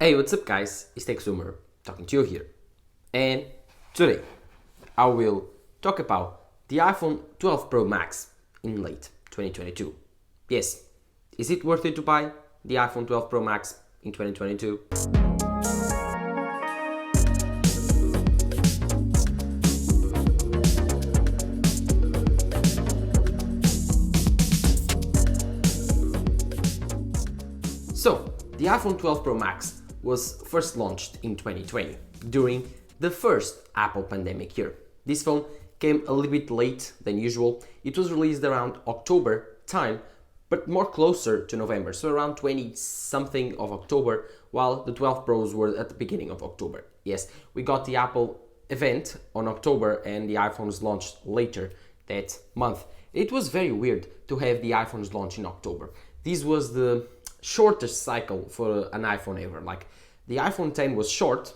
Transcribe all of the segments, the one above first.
Hey, what's up guys? It's TechZoomer talking to you here. And today I will talk about the iPhone 12 Pro Max in late 2022. Yes, is it worth it to buy the iPhone 12 Pro Max in 2022? So, the iPhone 12 Pro Max was first launched in 2020 during the first Apple pandemic year. This phone came a little bit late than usual. It was released around October time, but more closer to November, so around 20 something of October, while the 12 Pros were at the beginning of October. Yes, we got the Apple event on October and the iPhones launched later that month. It was very weird to have the iPhones launch in October. This was the shortest cycle for an iPhone ever. Like the iPhone 10 was short,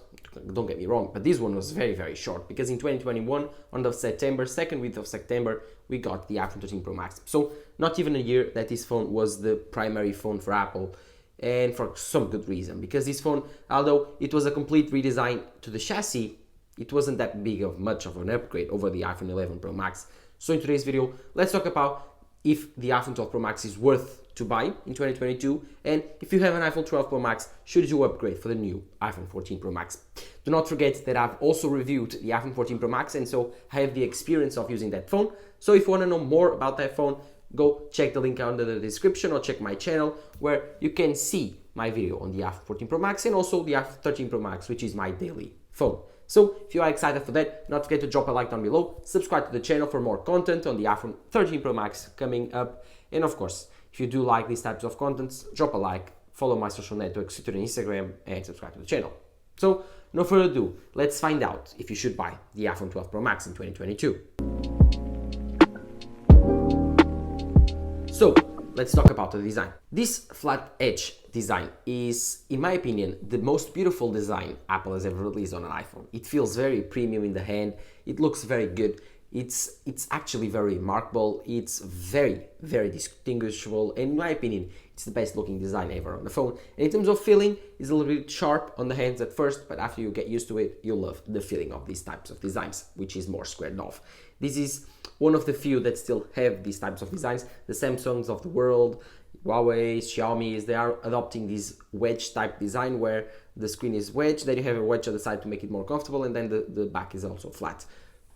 don't get me wrong, but this one was very, very short because in 2021, on the September, second week of September, we got the iPhone 13 Pro Max. So not even a year that this phone was the primary phone for Apple, and for some good reason, because this phone, although it was a complete redesign to the chassis, it wasn't that big of much of an upgrade over the iPhone 11 Pro Max. So in today's video, let's talk about if the iPhone 12 Pro Max is worth to buy in 2022, and if you have an iPhone 12 Pro Max, should you upgrade for the new iPhone 14 Pro Max? Do not forget that I've also reviewed the iPhone 14 Pro Max, and so I have the experience of using that phone. So if you want to know more about that phone, go check the link under the description or check my channel where you can see my video on the iPhone 14 Pro Max and also the iPhone 13 Pro Max, which is my daily phone. So if you are excited for that, don't forget to drop a like down below, subscribe to the channel for more content on the iPhone 13 Pro Max coming up, and of course, if you do like these types of contents, drop a like, follow my social networks, Twitter and Instagram, and subscribe to the channel. So, no further ado, let's find out if you should buy the iPhone 12 Pro Max in 2022. So, let's talk about the design. This flat edge design is, in my opinion, the most beautiful design Apple has ever released on an iPhone. It feels very premium in the hand, it looks very good. It's actually very remarkable, it's very, very distinguishable, and in my opinion, it's the best looking design ever on the phone. And in terms of feeling, it's a little bit sharp on the hands at first, but after you get used to it, you'll love the feeling of these types of designs, which is more squared off. This is one of the few that still have these types of designs. The Samsungs of the world, Huawei, Xiaomi's, they are adopting this wedge type design where the screen is wedged, then you have a wedge at the side to make it more comfortable, and then the back is also flat.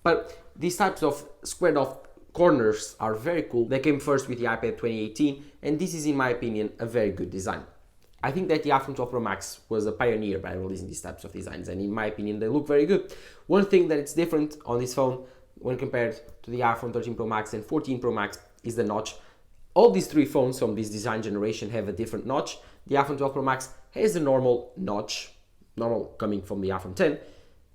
But these types of squared off corners are very cool. They came first with the iPad 2018, and this is, in my opinion, a very good design. I think that the iPhone 12 Pro Max was a pioneer by releasing these types of designs, and in my opinion, they look very good. One thing that is different on this phone when compared to the iPhone 13 Pro Max and 14 Pro Max is the notch. All these three phones from this design generation have a different notch. The iPhone 12 Pro Max has the normal notch, normal coming from the iPhone 10.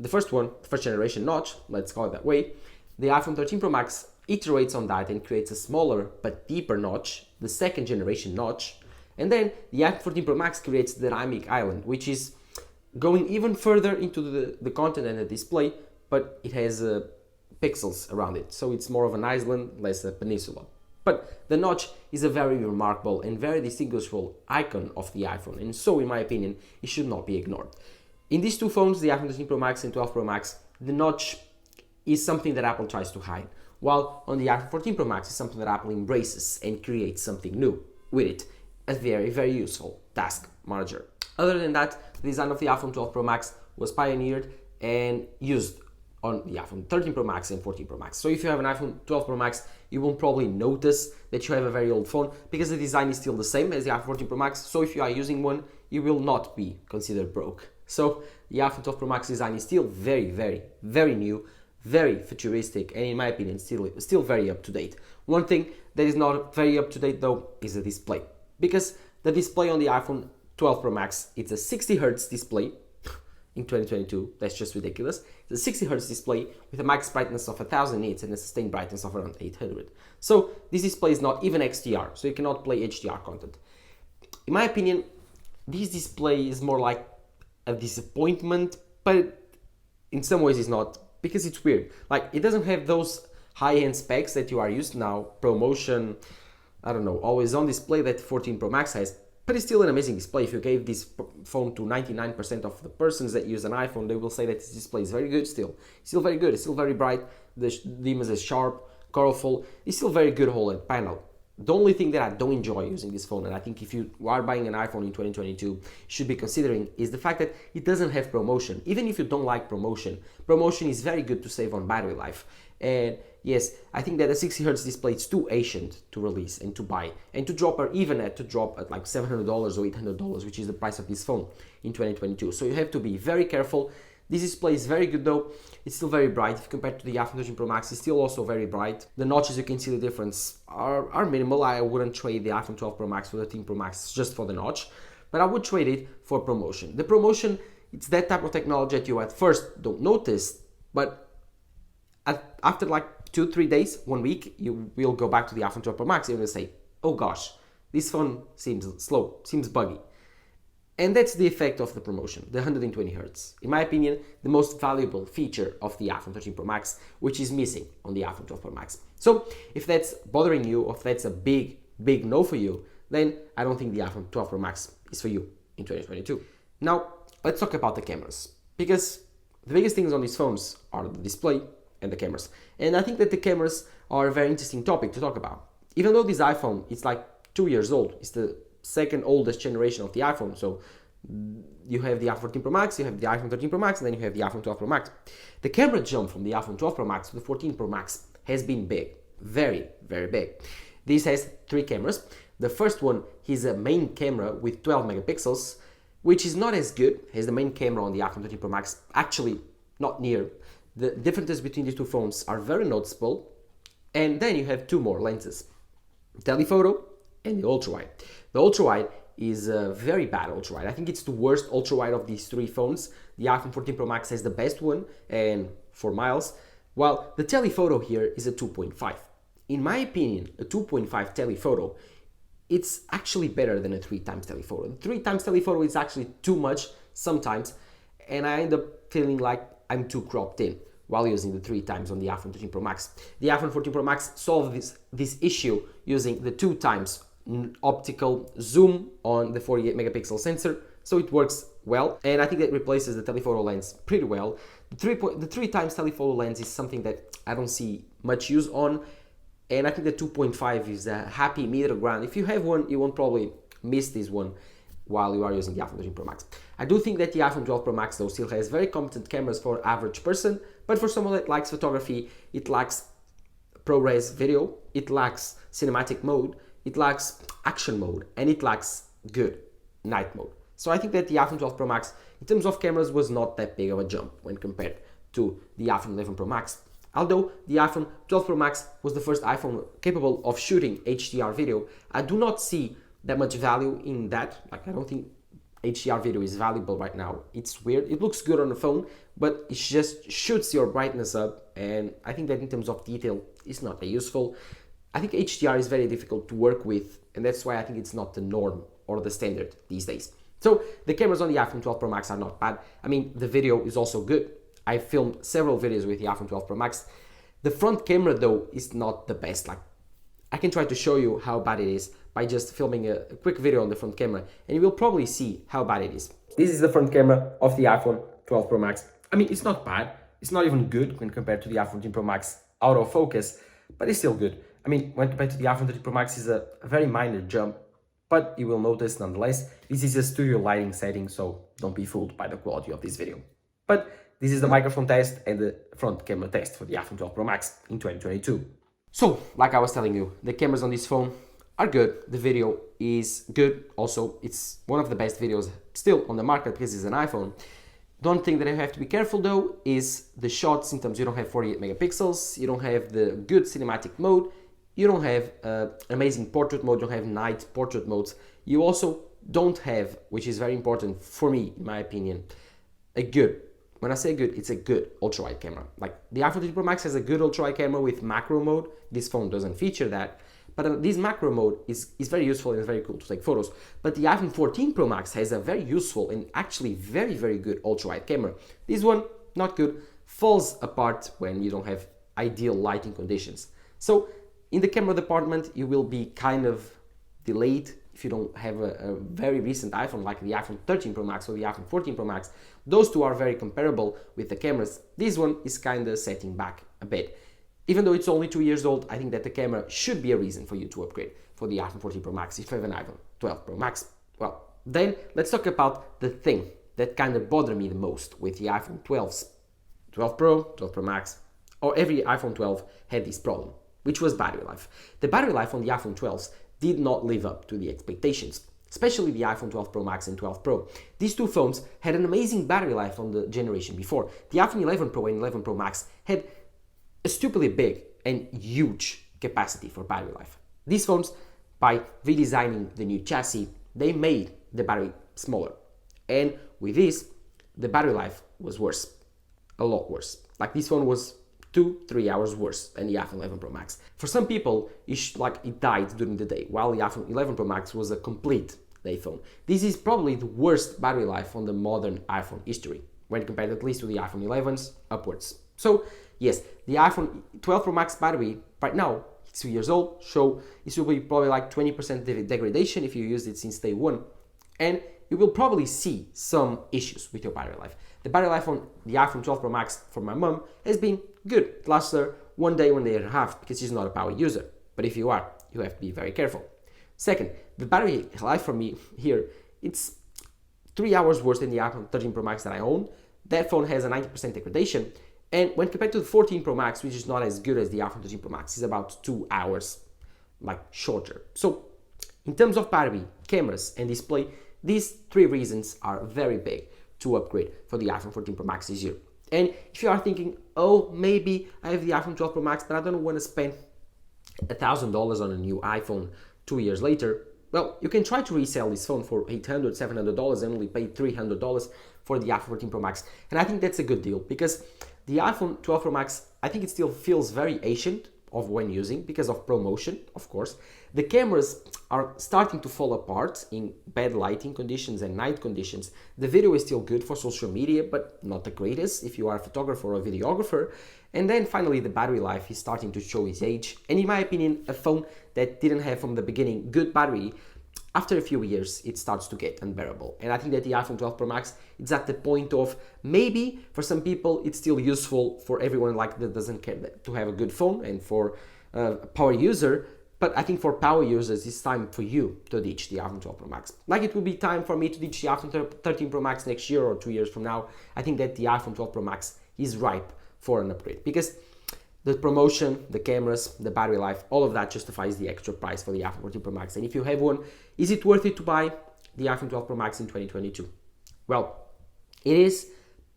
The first one, the first generation notch, let's call it that way. The iPhone 13 Pro Max iterates on that and creates a smaller but deeper notch, the second generation notch. And then the iPhone 14 Pro Max creates the dynamic island, which is going even further into the content and the display, but it has pixels around it. So it's more of an island, less a peninsula. But the notch is a very remarkable and very distinguishable icon of the iPhone, and so in my opinion, it should not be ignored. In these two phones, the iPhone 13 Pro Max and 12 Pro Max, the notch is something that Apple tries to hide, while on the iPhone 14 Pro Max is something that Apple embraces and creates something new with it, a very, very useful task manager. Other than that, the design of the iPhone 12 Pro Max was pioneered and used on the iPhone 13 Pro Max and 14 Pro Max. So if you have an iPhone 12 Pro Max, you won't probably notice that you have a very old phone because the design is still the same as the iPhone 14 Pro Max. So if you are using one, you will not be considered broke. So the iPhone 12 Pro Max design is still very, very, very new, very futuristic, and in my opinion, still very up to date. One thing that is not very up to date though is the display, because the display on the iPhone 12 Pro Max, it's a 60 Hz display in 2022. That's just ridiculous. It's a 60 Hz display with a max brightness of 1000 nits and a sustained brightness of around 800. So this display is not even XDR, so you cannot play HDR content. In my opinion, this display is more like a disappointment, but in some ways it's not, because it's weird. Like, it doesn't have those high-end specs that you are used now, ProMotion, I don't know, always on display that 14 Pro Max has, but it's still an amazing display. If you gave this phone to 99% of the persons that use an iPhone, they will say that this display is very good still. It's still very good, it's still very bright, the image is sharp, colorful, it's still very good OLED panel. The only thing that I don't enjoy using this phone, and I think if you are buying an iPhone in 2022, you should be considering, is the fact that it doesn't have promotion. Even if you don't like promotion, promotion is very good to save on battery life. And yes, I think that a 60Hz display is too ancient to release and to buy, and to drop, or even to drop at like $700 or $800, which is the price of this phone in 2022. So you have to be very careful. This display is very good though, it's still very bright. If you compare to the iPhone 13 Pro Max, it's still also very bright. The notches, you can see the difference, are minimal. I wouldn't trade the iPhone 12 Pro Max for the 13 Pro Max just for the notch, but I would trade it for promotion. The promotion, it's that type of technology that you at first don't notice, but after like 2-3 days, 1 week, you will go back to the iPhone 12 Pro Max and you'll say, oh gosh, this phone seems slow, seems buggy. And that's the effect of the promotion, the 120 Hz. In my opinion, the most valuable feature of the iPhone 13 Pro Max, which is missing on the iPhone 12 Pro Max. So if that's bothering you, or if that's a big no for you, then I don't think the iPhone 12 Pro Max is for you in 2022. Now, let's talk about the cameras, because the biggest things on these phones are the display and the cameras. And I think that the cameras are a very interesting topic to talk about. Even though this iPhone is like 2 years old, it's the second oldest generation of the iPhone. So you have the iPhone 14 Pro Max, you have the iPhone 13 Pro Max, and then you have the iPhone 12 Pro Max. The camera jump from the iPhone 12 Pro Max to the 14 Pro Max has been big, very, very big. This has 3 cameras. The first one is a main camera with 12 megapixels, which is not as good as the main camera on the iPhone 13 Pro Max, actually not near. The differences between these two phones are very noticeable. And then you have 2 more lenses, telephoto and the ultra-wide. The ultra-wide is a very bad ultra-wide. I think it's the worst ultra-wide of these 3 phones. The iPhone 14 Pro Max has the best one, and for miles, while the telephoto here is a 2.5. In my opinion, a 2.5 telephoto, it's actually better than a 3 times telephoto. The 3 times telephoto is actually too much sometimes, and I end up feeling like I'm too cropped in while using the 3 times on the iPhone 13 Pro Max. The iPhone 14 Pro Max solved this issue using the 2 times optical zoom on the 48 megapixel sensor, so it works well, and I think that replaces the telephoto lens pretty well. The 3 times telephoto lens is something that I don't see much use on, and I think the 2.5 is a happy middle ground. If you have one, you won't probably miss this one while you are using the iPhone 13 Pro Max. I do think that the iPhone 12 Pro Max though still has very competent cameras for average person, but for someone that likes photography, it lacks ProRes video, it lacks cinematic mode, it lacks action mode, and it lacks good night mode. So I think that the iPhone 12 Pro Max, in terms of cameras, was not that big of a jump when compared to the iPhone 11 Pro Max. Although the iPhone 12 Pro Max was the first iPhone capable of shooting HDR video, I do not see that much value in that. Like, I don't think HDR video is valuable right now. It's weird. It looks good on the phone, but it just shoots your brightness up, and I think that in terms of detail, it's not that useful. I think HDR is very difficult to work with, and that's why I think it's not the norm or the standard these days. So the cameras on the iPhone 12 Pro Max are not bad. I mean, the video is also good. I filmed several videos with the iPhone 12 Pro Max. The front camera though is not the best. Like, I can try to show you how bad it is by just filming a quick video on the front camera, and you will probably see how bad it is. This is the front camera of the iPhone 12 Pro Max. I mean, it's not bad. It's not even good when compared to the iPhone 13 Pro Max autofocus, but it's still good. I mean, when compared to the iPhone 13 Pro Max, is a very minor jump, but you will notice nonetheless, this is a studio lighting setting, so don't be fooled by the quality of this video. But this is the microphone test and the front camera test for the iPhone 12 Pro Max in 2022. So, like I was telling you, the cameras on this phone are good, the video is good, also it's one of the best videos still on the market because it's an iPhone. The one thing that I have to be careful though is the shots, in terms you don't have 48 megapixels, you don't have the good cinematic mode, you don't have amazing portrait mode, you don't have night portrait modes, you also don't have, which is very important for me in my opinion, a good, when I say good, it's a good ultra-wide camera. Like the iPhone 13 Pro Max has a good ultra-wide camera with macro mode, this phone doesn't feature that, but this macro mode is very useful and it's very cool to take photos. But the iPhone 14 Pro Max has a very useful and actually very, very good ultra-wide camera. This one, not good, falls apart when you don't have ideal lighting conditions. So in the camera department, you will be kind of delayed if you don't have a very recent iPhone like the iPhone 13 Pro Max or the iPhone 14 Pro Max, those two are very comparable with the cameras. This one is kind of setting back a bit. Even though it's only 2 years old, I think that the camera should be a reason for you to upgrade for the iPhone 14 Pro Max if you have an iPhone 12 Pro Max. Well, then let's talk about the thing that kind of bothered me the most with the iPhone 12 Pro, 12 Pro Max, or every iPhone 12 had this problem, which was battery life. The battery life on the iPhone 12s did not live up to the expectations, especially the iPhone 12 Pro Max and 12 Pro. These two phones had an amazing battery life on the generation before. The iPhone 11 Pro and 11 Pro Max had a stupidly big and huge capacity for battery life. These phones, by redesigning the new chassis, they made the battery smaller. And with this, the battery life was worse, a lot worse. Like this phone was 2-3 hours worse than the iPhone 11 Pro Max. For some people, it died during the day, while the iPhone 11 Pro Max was a complete day phone. This is probably the worst battery life on the modern iPhone history, when compared at least to the iPhone 11s upwards. So yes, the iPhone 12 Pro Max battery right now, it's 2 years old, so it will be probably like 20% degradation if you used it since day one. And you will probably see some issues with your battery life. The battery life on the iPhone 12 Pro Max for my mom has been good. It lasts her 1 day, 1 day and a half, because she's not a power user. But if you are, you have to be very careful. Second, the battery life for me here, it's 3 hours worse than the iPhone 13 Pro Max that I own. That phone has a 90% degradation. And when compared to the 14 Pro Max, which is not as good as the iPhone 13 Pro Max, it's about 2 hours shorter. So in terms of battery, cameras and display, these three reasons are very big to upgrade for the iPhone 14 Pro Max this year. And if you are thinking, oh, maybe I have the iPhone 12 Pro Max, but I don't want to spend $1,000 on a new iPhone 2 years later, well, you can try to resell this phone for $800, $700 and only pay $300 for the iPhone 14 Pro Max. And I think that's a good deal, because the iPhone 12 Pro Max, I think it still feels very ancient of when using because of promotion, of course. The cameras are starting to fall apart in bad lighting conditions and night conditions. The video is still good for social media, but not the greatest if you are a photographer or a videographer. And then finally, the battery life is starting to show its age. And in my opinion, a phone that didn't have from the beginning good battery, after a few years, it starts to get unbearable. And I think that the iPhone 12 Pro Max is at the point of maybe for some people it's still useful, for everyone that doesn't care to have a good phone, and for a power user. But I think for power users, it's time for you to ditch the iPhone 12 Pro Max. Like it will be time for me to ditch the iPhone 13 Pro Max next year or 2 years from now. I think that the iPhone 12 Pro Max is ripe for an upgrade, because the promotion, the cameras, the battery life, all of that justifies the extra price for the iPhone 14 Pro Max. And if you have one, is it worth it to buy the iPhone 12 Pro Max in 2022? Well, it is,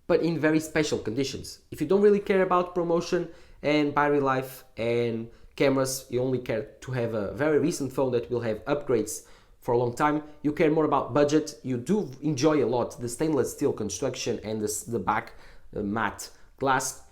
but in very special conditions. If you don't really care about promotion and battery life and cameras, you only care to have a very recent phone that will have upgrades for a long time, you care more about budget, you do enjoy a lot the stainless steel construction and the back matte glass.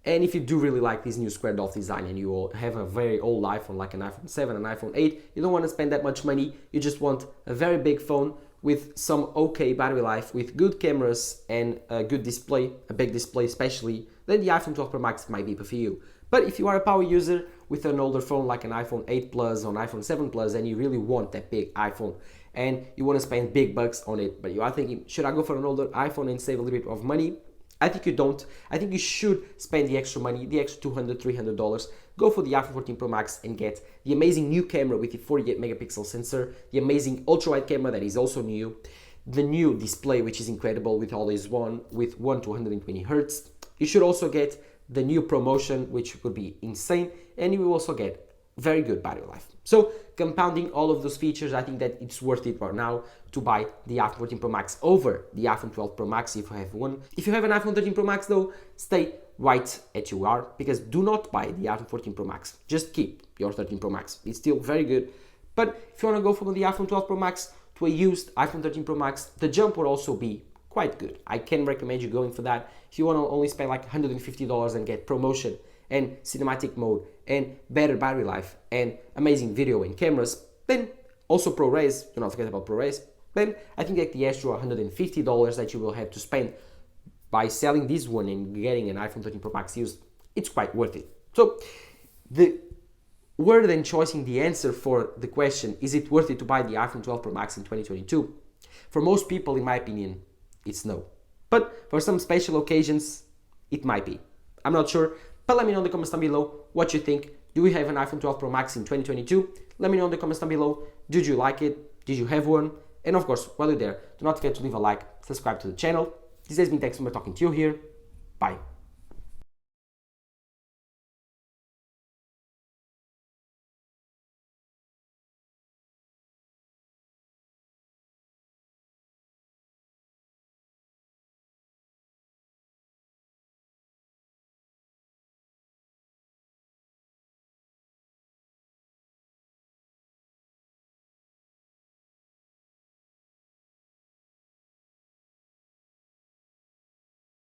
And if you do really like this new squared off design and you have a very old iPhone like an iPhone 7, an iPhone 8, you don't want to spend that much money, you just want a very big phone with some okay battery life, with good cameras and a good display, a big display especially, then the iPhone 12 Pro Max might be for you. But if you are a power user with an older phone like an iPhone 8 Plus or an iPhone 7 Plus, and you really want that big iPhone and you want to spend big bucks on it, but you are thinking, should I go for an older iPhone and save a little bit of money? I think you don't. I think you should spend the extra money, the extra $200, $300. Go for the iPhone 14 Pro Max and get the amazing new camera with the 48 megapixel sensor, the amazing ultra-wide camera that is also new, the new display, which is incredible with always one with 1 to 120 Hertz. You should also get the new promotion, which would be insane, and you will also get very good battery life. So compounding all of those features, I think that it's worth it right now to buy the iPhone 14 Pro Max over the iPhone 12 Pro Max if you have one. If you have an iPhone 13 Pro Max though, stay right at you are, because do not buy the iPhone 14 Pro Max. Just keep your 13 Pro Max. It's still very good. But if you want to go from the iPhone 12 Pro Max to a used iPhone 13 Pro Max, the jump would also be quite good. I can recommend you going for that. If you want to only spend like $150 and get promotion and cinematic mode and better battery life and amazing video and cameras, then also ProRes, do not forget about ProRes, then I think that the extra $150 that you will have to spend by selling this one and getting an iPhone 13 Pro Max used, it's quite worth it. So the Were then choosing the answer for the question, is it worth it to buy the iPhone 12 Pro Max in 2022? For most people, in my opinion, it's no. But for some special occasions, it might be. I'm not sure, but let me know in the comments down below what you think. Do we have an iPhone 12 Pro Max in 2022? Let me know in the comments down below. Did you like it? Did you have one? And of course, while you're there, do not forget to leave a like, subscribe to the channel. This has been Thanks for talking to you here. Bye.